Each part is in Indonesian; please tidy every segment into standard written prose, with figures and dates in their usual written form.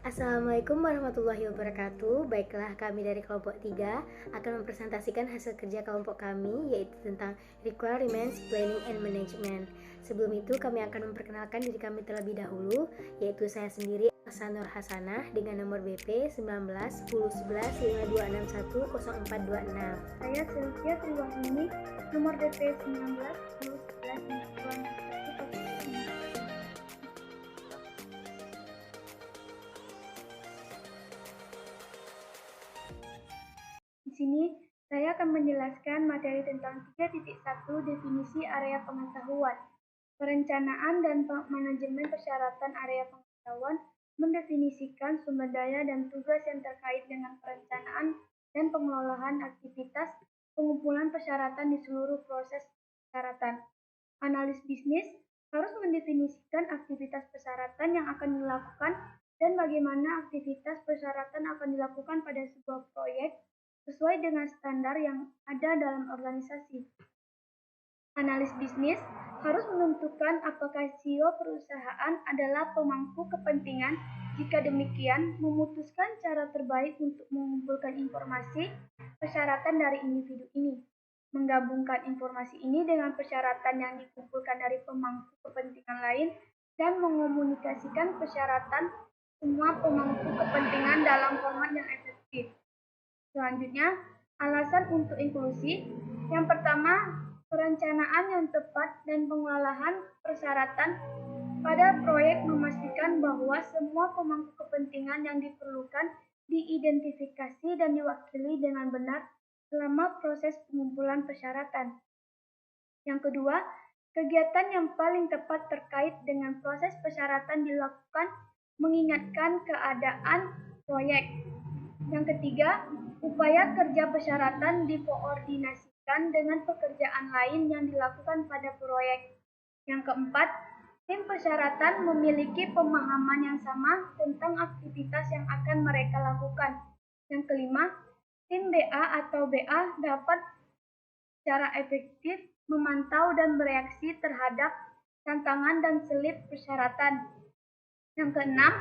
Assalamualaikum warahmatullahi wabarakatuh. Baiklah, kami dari kelompok 3 akan mempresentasikan hasil kerja kelompok kami, yaitu tentang Requirements, Planning, and Management. Sebelum itu, kami akan memperkenalkan diri kami terlebih dahulu, yaitu saya sendiri, Hasanur Hasanah, dengan nomor BP 19 10 11 5261 0426. Saya Sylvia Triwahyuni, nomor DP 19 10 11 5261. Di sini, saya akan menjelaskan materi tentang 3.1 definisi area pengetahuan. Perencanaan dan manajemen persyaratan area pengetahuan mendefinisikan sumber daya dan tugas yang terkait dengan perencanaan dan pengelolaan aktivitas pengumpulan persyaratan di seluruh proses persyaratan. Analis bisnis harus mendefinisikan aktivitas persyaratan yang akan dilakukan dan bagaimana aktivitas persyaratan akan dilakukan pada sebuah proyek sesuai dengan standar yang ada dalam organisasi. Analis bisnis harus menentukan apakah CEO perusahaan adalah pemangku kepentingan. Jika demikian, memutuskan cara terbaik untuk mengumpulkan informasi persyaratan dari individu ini, menggabungkan informasi ini dengan persyaratan yang dikumpulkan dari pemangku kepentingan lain, dan mengomunikasikan persyaratan semua pemangku kepentingan dalam format yang efektif. Selanjutnya, alasan untuk inklusi. Yang pertama, perencanaan yang tepat dan pengolahan persyaratan pada proyek memastikan bahwa semua pemangku kepentingan yang diperlukan diidentifikasi dan diwakili dengan benar selama proses pengumpulan persyaratan. Yang kedua, kegiatan yang paling tepat terkait dengan proses persyaratan dilakukan mengingatkan keadaan proyek. Yang ketiga, upaya kerja persyaratan dikoordinasikan dengan pekerjaan lain yang dilakukan pada proyek. Yang keempat, tim persyaratan memiliki pemahaman yang sama tentang aktivitas yang akan mereka lakukan. Yang kelima, tim BA atau BA dapat secara efektif memantau dan bereaksi terhadap tantangan dan selip persyaratan. Yang keenam,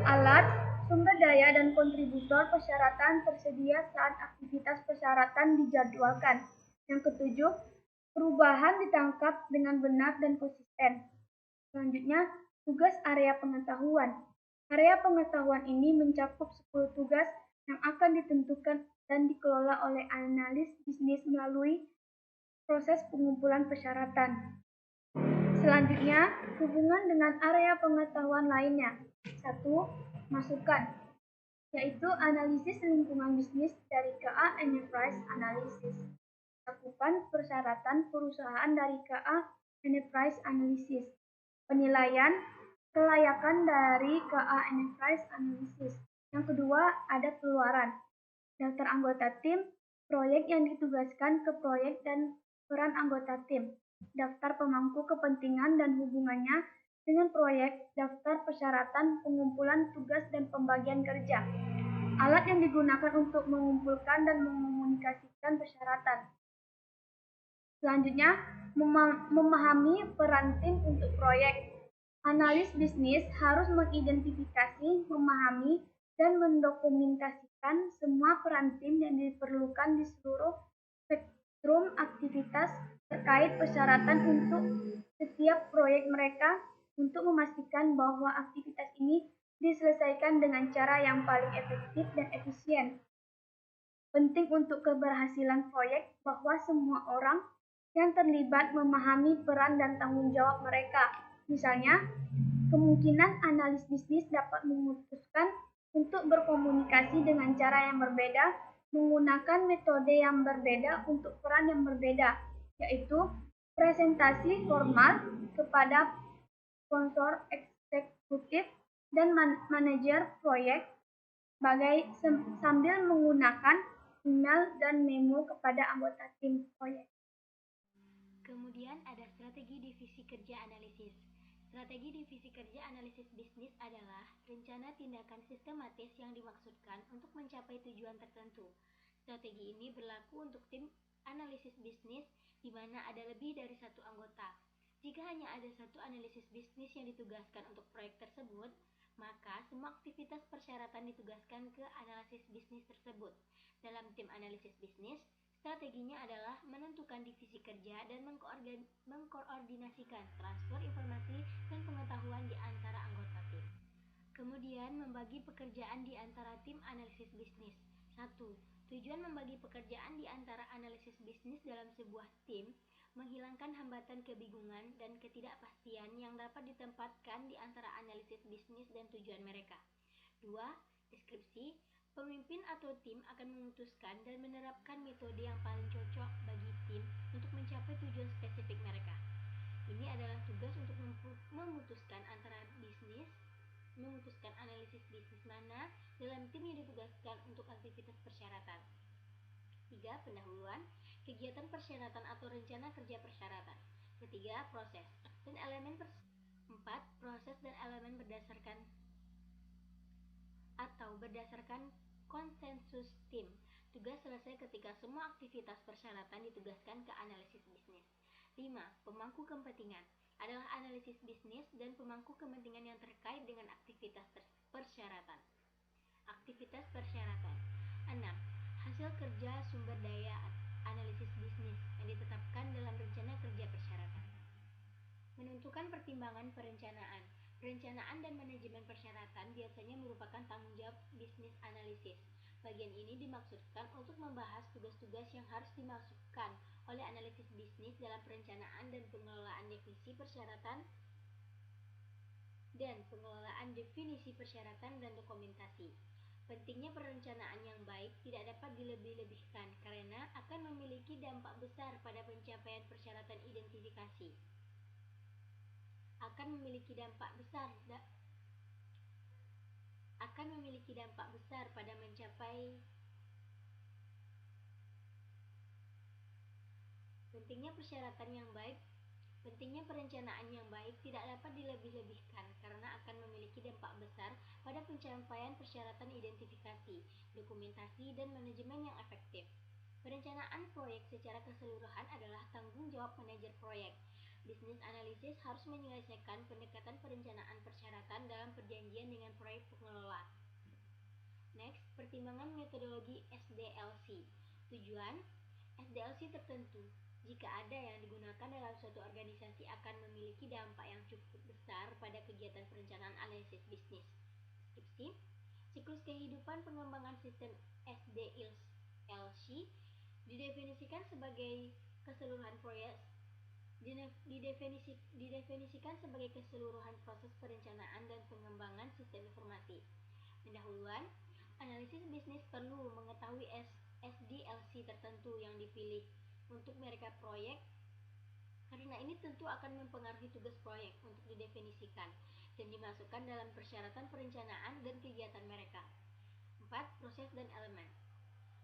alat, sumber daya, dan kontributor persyaratan tersedia saat aktivitas persyaratan dijadwalkan. Yang ketujuh, perubahan ditangkap dengan benar dan konsisten. Selanjutnya, tugas area pengetahuan. Area pengetahuan ini mencakup 10 tugas yang akan ditentukan dan dikelola oleh analis bisnis melalui proses pengumpulan persyaratan. Selanjutnya, hubungan dengan area pengetahuan lainnya. 1. Masukan, yaitu analisis lingkungan bisnis dari KA Enterprise Analysis. Cakupan persyaratan perusahaan dari KA Enterprise Analysis. Penilaian kelayakan dari KA Enterprise Analysis. Yang kedua, ada keluaran. Daftar anggota tim, proyek yang ditugaskan ke proyek dan peran anggota tim. Daftar pemangku kepentingan dan hubungannya dengan proyek, daftar persyaratan, pengumpulan tugas, dan pembagian kerja. Alat yang digunakan untuk mengumpulkan dan mengomunikasikan persyaratan. Selanjutnya, memahami peran tim untuk proyek. Analis bisnis harus mengidentifikasi, memahami, dan mendokumentasikan semua peran tim yang diperlukan di seluruh spektrum aktivitas terkait persyaratan untuk setiap proyek mereka untuk memastikan bahwa aktivitas ini diselesaikan dengan cara yang paling efektif dan efisien. Penting untuk keberhasilan proyek bahwa semua orang yang terlibat memahami peran dan tanggung jawab mereka. Misalnya, kemungkinan analis bisnis dapat memutuskan untuk berkomunikasi dengan cara yang berbeda, menggunakan metode yang berbeda untuk peran yang berbeda, yaitu presentasi formal kepada sponsor eksekutif dan manajer proyek sambil menggunakan email dan memo kepada anggota tim proyek. Kemudian ada strategi divisi kerja analisis. Strategi divisi kerja analisis bisnis adalah rencana tindakan sistematis yang dimaksudkan untuk mencapai tujuan tertentu. Strategi ini berlaku untuk tim analisis bisnis di mana ada lebih dari satu anggota. Jika hanya ada satu analisis bisnis yang ditugaskan untuk proyek tersebut, Maka, semua aktivitas persyaratan ditugaskan ke analisis bisnis tersebut. Dalam tim analisis bisnis, strateginya adalah menentukan divisi kerja dan mengkoordinasikan transfer informasi dan pengetahuan di antara anggota tim. Kemudian, membagi pekerjaan di antara tim analisis bisnis. 1. Tujuan membagi pekerjaan di antara analisis bisnis dalam sebuah tim menghilangkan hambatan kebingungan dan ketidakpastian yang dapat ditempatkan di antara analisis bisnis dan tujuan mereka. 2. Deskripsi. Pemimpin atau tim akan memutuskan dan menerapkan metode yang paling cocok bagi tim untuk mencapai tujuan spesifik mereka. Ini adalah tugas untuk memutuskan analisis bisnis mana dalam tim yang ditugaskan untuk aktivitas persyaratan. 3. Pendahuluan. Kegiatan persyaratan atau rencana kerja persyaratan. Ketiga, proses dan elemen 4. Proses dan elemen berdasarkan konsensus tim. Tugas selesai ketika semua aktivitas persyaratan ditugaskan ke analisis bisnis. 5. Pemangku kepentingan adalah analisis bisnis dan pemangku kepentingan yang terkait dengan aktivitas persyaratan. Aktivitas persyaratan. 6. Hasil kerja sumber daya analisis bisnis yang ditetapkan dalam rencana kerja persyaratan. Menentukan pertimbangan perencanaan. Perencanaan dan manajemen persyaratan biasanya merupakan tanggung jawab bisnis analisis. Bagian ini dimaksudkan untuk membahas tugas-tugas yang harus dimasukkan oleh analisis bisnis dalam perencanaan dan pengelolaan definisi persyaratan dan dokumentasi. Pentingnya perencanaan yang baik tidak dapat dilebih-lebihkan karena akan memiliki dampak besar pada pencapaian persyaratan identifikasi. Akan memiliki dampak besar pada mencapai Pentingnya perencanaan yang baik tidak dapat dilebih-lebihkan karena akan memiliki dampak besar pada pencapaian persyaratan identifikasi, dokumentasi, dan manajemen yang efektif. Perencanaan proyek secara keseluruhan adalah tanggung jawab manajer proyek. Bisnis analisis harus menyelesaikan pendekatan perencanaan persyaratan dalam perjanjian dengan proyek pengelola. Next, pertimbangan metodologi SDLC. Tujuan SDLC tertentu, jika ada yang digunakan dalam suatu organisasi, akan memiliki dampak yang cukup besar pada kegiatan perencanaan analisis bisnis. Deskripsi. Siklus kehidupan pengembangan sistem SDLC didefinisikan sebagai keseluruhan proses perencanaan dan pengembangan sistem informasi. Pendahuluan. Analisis bisnis perlu mengetahui SDLC tertentu yang dipilih untuk mereka proyek, karena ini tentu akan mempengaruhi tugas proyek untuk didefinisikan dan dimasukkan dalam persyaratan perencanaan dan kegiatan mereka. 4. Proses dan elemen.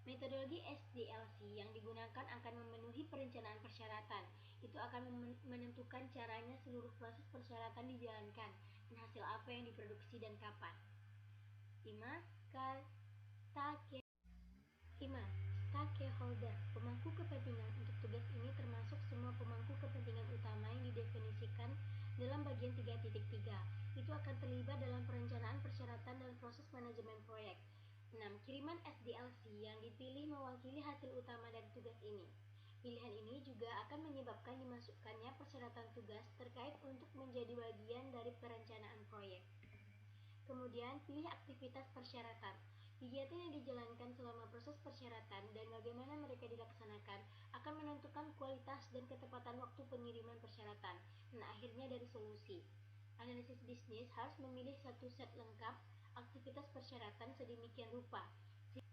Metodologi SDLC yang digunakan akan memenuhi perencanaan persyaratan. Itu akan menentukan caranya seluruh proses persyaratan dijalankan dan hasil apa yang diproduksi dan kapan. 5. Stakeholder, pemangku kepentingan. Untuk tugas ini termasuk semua pemangku kepentingan utama yang didefinisikan dalam bagian 3.3. Itu akan terlibat dalam perencanaan persyaratan dan proses manajemen proyek. 6. Kiriman SDLC yang dipilih mewakili hasil utama dari tugas ini. Pilihan ini juga akan menyebabkan dimasukkannya persyaratan tugas terkait untuk menjadi bagian dari perencanaan proyek. Kemudian, pilih aktivitas persyaratan. Kegiatan yang dijalankan selama proses persyaratan dan bagaimana mereka dilaksanakan akan menentukan kualitas dan ketepatan waktu pengiriman persyaratan dan akhirnya dari solusi. Analisis bisnis harus memilih satu set lengkap aktivitas persyaratan sedemikian rupa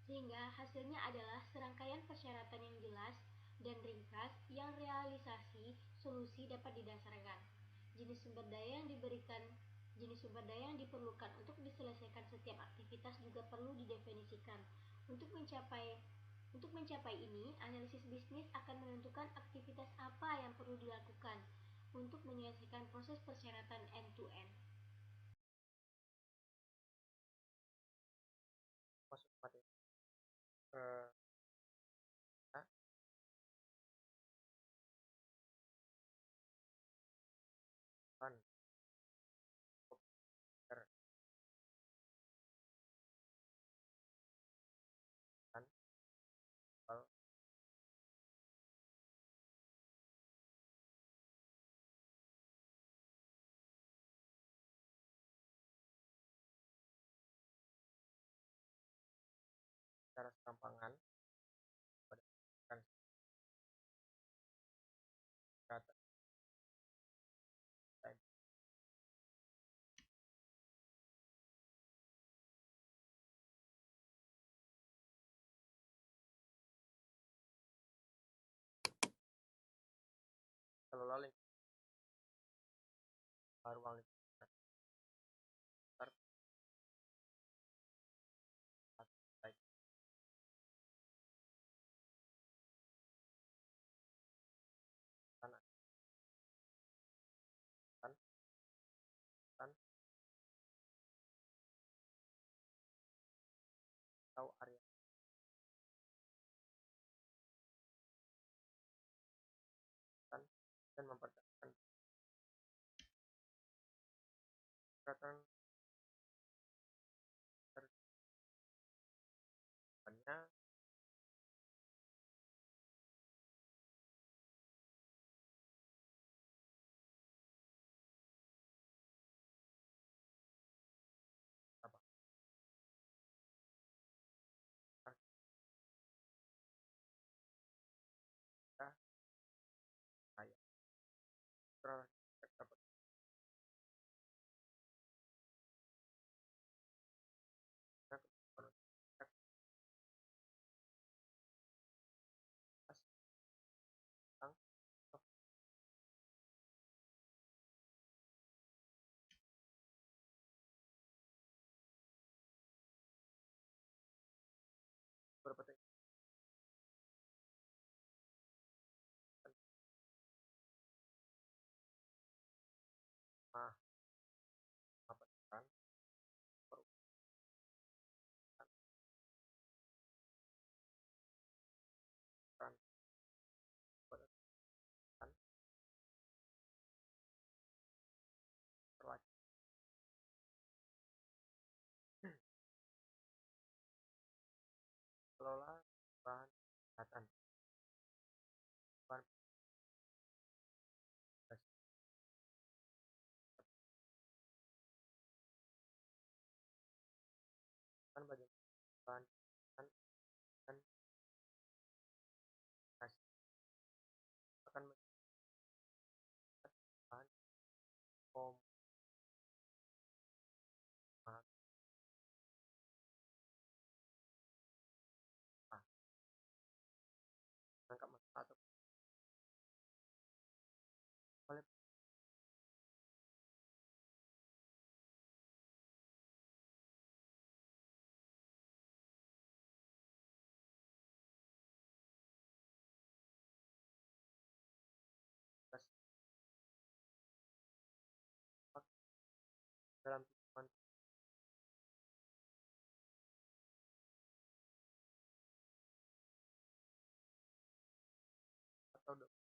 sehingga hasilnya adalah serangkaian persyaratan yang jelas dan ringkas yang realisasi solusi dapat didasarkan. Jenis sumber daya yang diperlukan untuk diselesaikan setiap aktivitas juga perlu didefinisikan. Untuk mencapai ini, analisis bisnis akan menentukan aktivitas apa yang perlu dilakukan untuk menyelesaikan proses persyaratan end-to-end. Masuk materi ke mengelola ruang lingkungan sekitar baik tanah dan atau area hutan dan mempertahankan kesehatan terdepannya apa kita kaya dapat tentang beberapa teknik pendidikan perubahan pendidikan perlakuan kelola bahan kesehatan bahan kan bagaimana bahan kesehatan dan kasih akan bahan kom menangkap masalah atau oleh petugas dalam tujuan atau